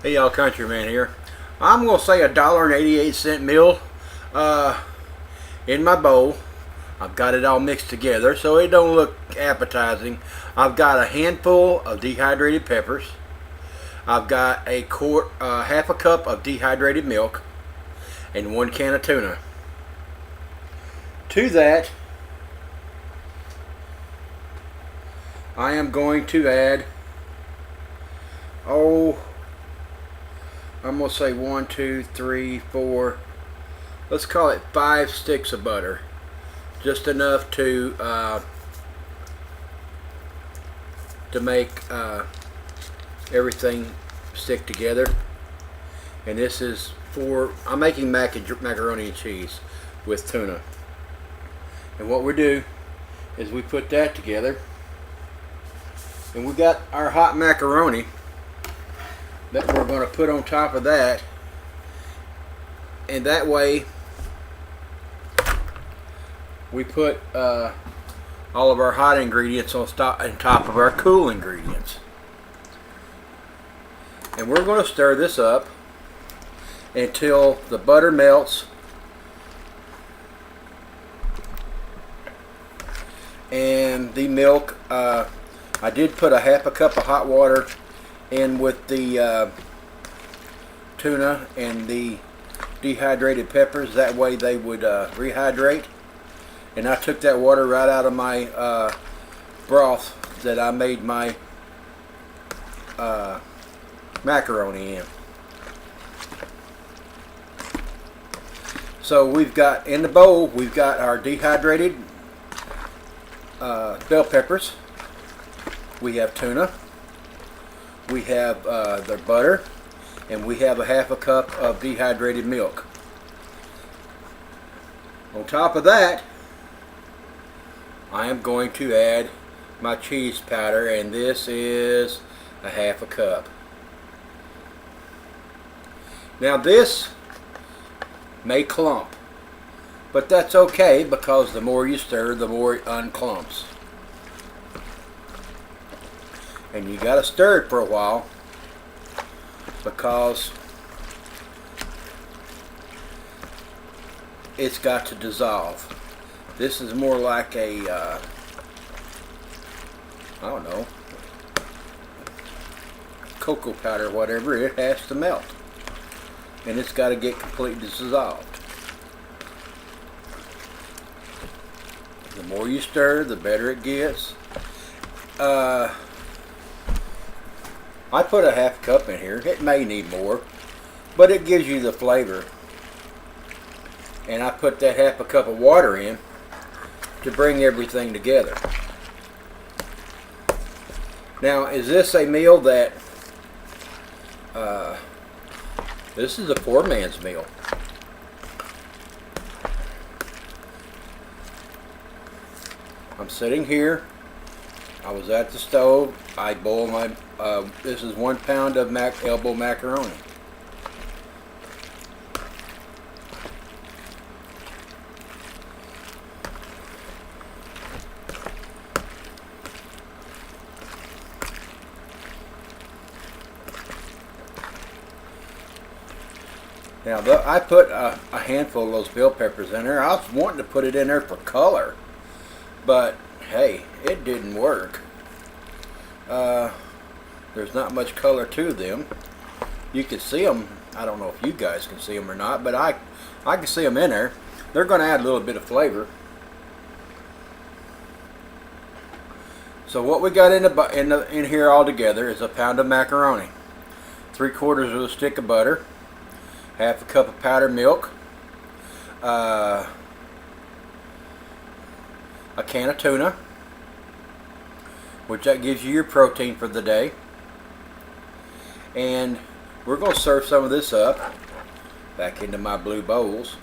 Hey y'all, Countryman here. I'm going to say $1.88 meal in my bowl. I've got it all mixed together so it don't look appetizing. I've got a handful of dehydrated peppers. I've got half a cup of dehydrated milk and 1 can of tuna. To that, I am going to add, I'm going to say 1, 2, 3, 4, let's call it 5 sticks of butter. Just enough to make everything stick together. And this is I'm making macaroni and cheese with tuna. And what we do is we put that together. And we got our hot macaroni that we're going to put on top of that, and that way we put all of our hot ingredients on top of our cool ingredients, and we're going to stir this up until the butter melts and the milk. I did put a half a cup of hot water in with the tuna and the dehydrated peppers. That way they would rehydrate. And I took that water right out of my broth that I made my macaroni in. So we've got in the bowl, we've got our dehydrated bell peppers. We have tuna. We have the butter, and we have a half a cup of dehydrated milk. On top of that, I am going to add my cheese powder, and this is a half a cup. Now this may clump, but that's okay because the more you stir, the more it unclumps. And you got to stir it for a while because it's got to dissolve. This is more like a, I don't know, cocoa powder, whatever. It has to melt. And it's got to get completely dissolved. The more you stir, the better it gets. I put a half cup in here. It may need more, but it gives you the flavor. And I put that half a cup of water in to bring everything together. Now, is this a meal that this is a poor man's meal. I'm sitting here. I was at the stove. I boil my, this is 1 pound of elbow macaroni. Now, I put a handful of those bell peppers in there. I was wanting to put it in there for color, but hey, it didn't work. There's not much color to them. You can see them. I don't know if you guys can see them or not, but I can see them in there. They're going to add a little bit of flavor. So what we got in here all together is a pound of macaroni, 3/4 of a stick of butter, half a cup of powdered milk, a can of tuna, which that gives you your protein for the day. And we're going to serve some of this up back into my blue bowls.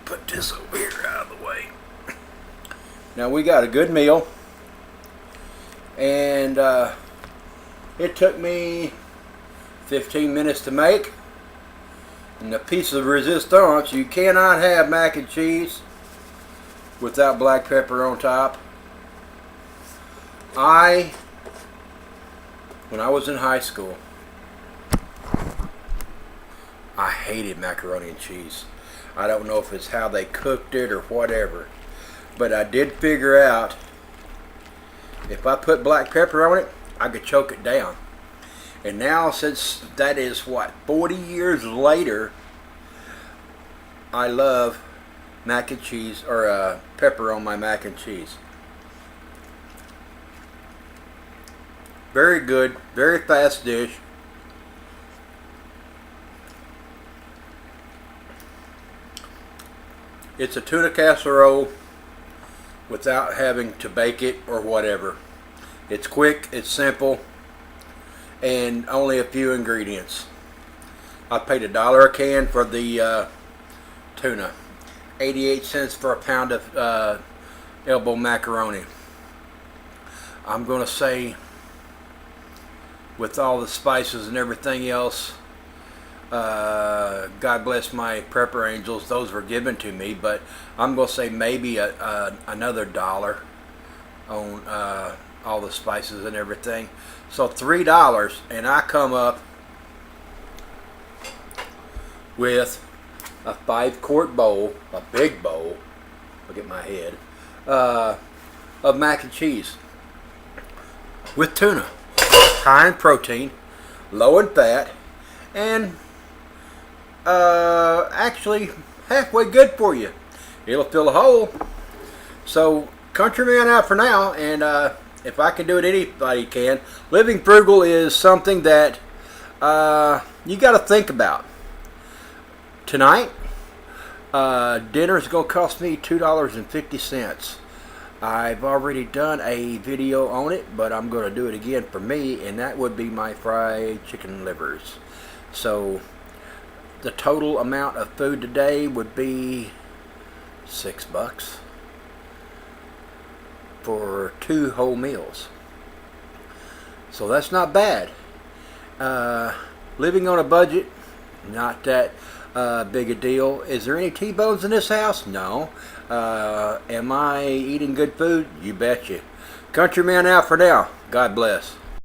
Put this over here out of the way. Now we got a good meal, and it took me 15 minutes to make. And the piece of resistance, you cannot have mac and cheese without black pepper on top. When I was in high school, I hated macaroni and cheese. I don't know if it's how they cooked it or whatever, but I did figure out if I put black pepper on it, I could choke it down. And now, since that is what, 40 years later, I love mac and cheese, or pepper on my mac and cheese. Very good, very fast dish. It's a tuna casserole without having to bake it or whatever. It's quick, it's simple, and only a few ingredients. I paid $1 a can for the tuna, 88 cents for a pound of elbow macaroni. I'm gonna say, with all the spices and everything else, God bless my prepper angels, those were given to me, but I'm gonna say maybe another $1 on all the spices and everything. So $3, and I come up with a 5-quart bowl, a big bowl, look at my head, of mac and cheese with tuna, high in protein, low in fat, and actually halfway good for you. It'll fill a hole. So countryman out for now, and if I can do it, anybody can. Living frugal is something that you got to think about. Tonight, dinner is going to cost me $2.50. I've already done a video on it, but I'm going to do it again for me, and that would be my fried chicken livers. So the total amount of food today would be $6 for 2 whole meals. So that's not bad. Living on a budget, not that big a deal. Is there any T-bones in this house? No. Am I eating good food? You betcha. Countryman out for now. God bless.